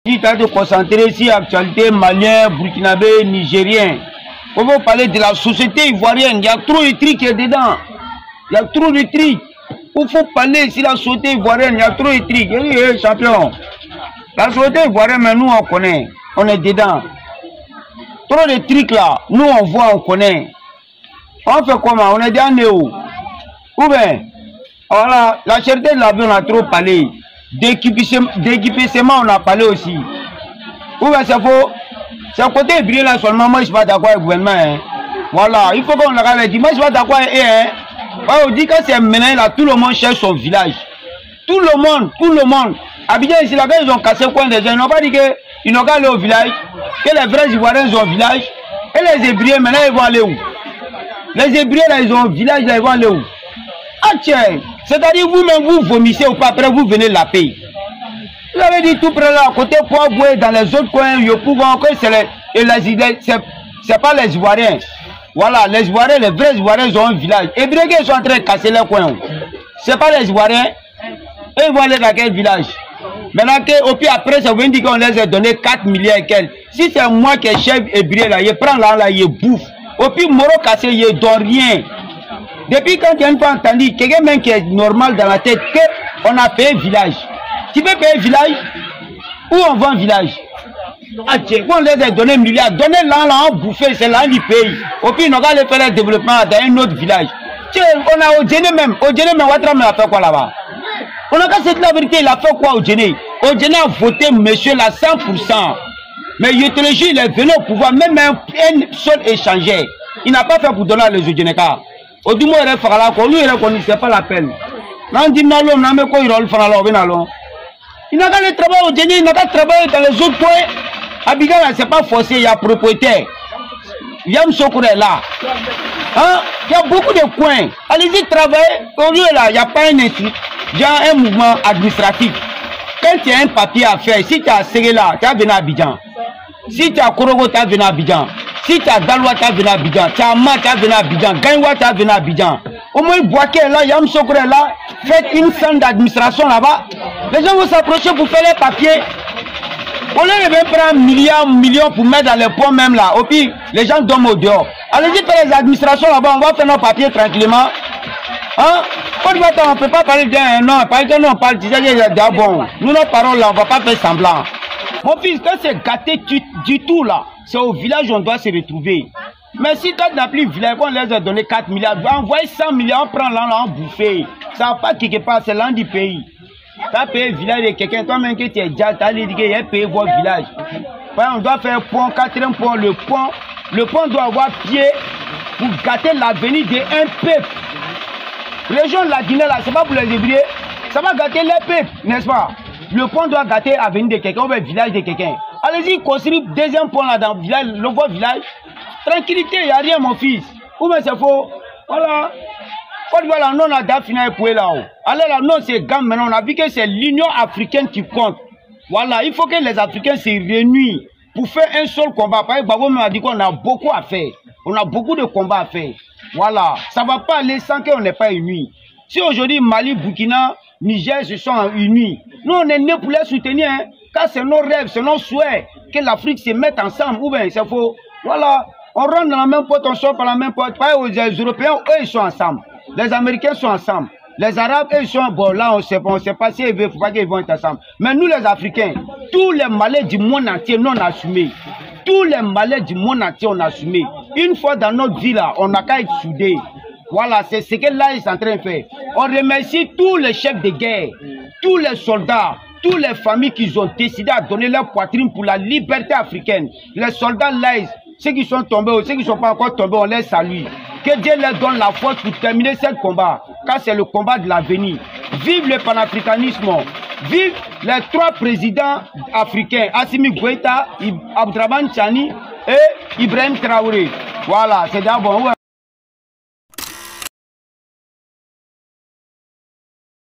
Si tu as de concentrer sur l'actualité malien, burkinabé, nigérien, on va parler de la société ivoirienne. Il y a trop de trucs dedans. Il y a trop de trucs. Il faut parler sur la société ivoirienne. Il y a trop de trucs. Oui, champion. La société ivoirienne, mais nous on connaît. On est dedans. Trop de trucs là. Nous on voit, on connaît. On fait comment? On est dans Néo. Ou bien, voilà, la cherté de l'avion, on a trop parlé. D'équipement, on a parlé aussi. Ou bien c'est faux. C'est à côté de là seulement. Moi, je ne suis pas d'accord avec le gouvernement. Hein. Voilà, il faut qu'on le regarde. Moi, je ne suis pas d'accord avec eux. Hein. On dit que c'est maintenant là, tout le monde cherche son village. Tout le monde. Abidjan ici, là-bas, ils ont cassé quoi des gens. Ils n'ont pas dit qu'ils n'ont qu'à aller au village. Que les vrais Ivoiriens ont un village. Et les Hébreux, maintenant, ils vont aller où? Les Hébreux, là, ils ont un village, là, ils vont aller où? Ah tiens, c'est-à-dire vous-même, vous vomissez ou pas, après vous venez la paix. Vous avez dit tout près là, à côté Poivoué, dans les autres coins, c'est pas les Ivoiriens. Voilà, les Ivoiriens, les vrais Ivoiriens, ils ont un village. Les Hébreux, ils sont en train de casser les coins. C'est pas les Ivoiriens. Et ils vont aller dans quel village? Maintenant, au pire, après, ça veut dire qu'on les a donné 4 milliards et quelques. Si c'est moi qui est chef hébreu là, il prend là, il bouffe. Au pire, Moro cassé, il ne donne rien. Depuis quand tu n'as pas entendu quelqu'un même qui est normal dans la tête qu'on a payé village. Tu peux payer village? Où on vend village? Ah tiens, on les a donné milliards. Donner là, on bouffer, c'est là du pays. Au pire, on va aller faire le développement dans un autre village. Tiens, on a Odjene même. Odjene même, Ouattara a fait quoi là-bas? On a cassé la vérité, il a fait quoi Odjene? Odjene a voté monsieur là 100%. Mais il est venu au pouvoir, même un seul échangeur. Il n'a pas fait pour donner les Odjeneka. Au du moins, il faut que lui, il ne sait pas la peine. Il n'a qu'à aller travailler au Djeni, il n'a qu'à travailler dans les autres coins. Abidjan, ce n'est pas forcé, il y a propriétaire. Yam Sokure est là. Hein? Il y a beaucoup de coins. Allez-y travailler. Au lieu là, il n'y a pas un mouvement administratif. Quand tu as un papier à faire, si tu as Ségé là, tu as venu à Abidjan. Si tu as Korogo, tu as venu à Abidjan. Si tu as Dalwa, tu as venu à Abidjan. Tu as Ma, tu as venu à Abidjan. Gaïwa, tu as venu à Abidjan. Au moins, Boaké est là, Yam Sokore est là. Faites une scène d'administration là-bas. Les gens vont s'approcher pour faire les papiers. On les veut prendre millions pour mettre dans les ponts même là. Au pire, les gens dorment au dehors. Allez-y faire les administrations là-bas, on va faire nos papiers tranquillement. Hein? On ne peut pas parler d'un non, parce que nous on parle bon. Nous nos paroles là, on ne va pas faire semblant. Mon fils, quand c'est gâté du tout là, c'est au village où on doit se retrouver. Mais si tu n'as plus village, on les a donné 4 milliards, envoyer 100 milliards, on prend là, on bouffe. Ça va pas quelque part, c'est l'un du pays. Tu as payé le village de quelqu'un, toi-même que tu es déjà, tu as dit qu'il a payé votre village. On doit faire un pont, 4e pont, le pont doit avoir pied pour gâter l'avenir d'un peuple. Les gens de la Guinée là, c'est pas pour les Hébreux, ça va gâter les peuples, n'est-ce pas? Le pont doit gâter l'avenir de quelqu'un, ou le village de quelqu'un. Allez-y, construire deuxième pont là dans le village, le nouveau village. Tranquillité, il n'y a rien mon fils. Ou bien c'est faux. Voilà. Voilà, non, on a d'affiné pour là-haut. Alors là, non, c'est gamme maintenant. On a vu que c'est l'Union africaine qui compte. Voilà, il faut que les Africains se réunissent pour faire un seul combat. Parce que Babo m'a dit qu'on a beaucoup à faire. On a beaucoup de combats à faire. Voilà, ça ne va pas aller sans qu'on n'est pas unis. Si aujourd'hui Mali, Burkina, Niger se sont unis, nous on est nés pour les soutenir. Hein, car c'est nos rêves, c'est nos souhaits que l'Afrique se mette ensemble. Ou bien c'est faux. Voilà, on rentre dans la même porte, on sort par la même porte. Pas aux Européens, eux ils sont ensemble. Les Américains sont ensemble. Les Arabes, eux ils sont bon. Là on sait pas si ils veulent, faut pas qu'ils vont être ensemble. Mais nous les Africains, tous les malais du monde entier, nous on a assumé. Tous les malais du monde entier, on a assumé. Une fois dans notre vie là, on n'a qu'à être soudés. Voilà, c'est ce que là ils sont en train de faire. On remercie tous les chefs de guerre, tous les soldats, toutes les familles qui ont décidé à donner leur poitrine pour la liberté africaine. Les soldats là, ceux qui sont tombés, ceux qui ne sont pas encore tombés, on les salue. Que Dieu leur donne la force pour terminer ce combat, car c'est le combat de l'avenir. Vive le panafricanisme, vive les 3 présidents africains, Assimi Goïta, Abdraman Chani et Ibrahim Traoré. Voilà, c'est d'abord.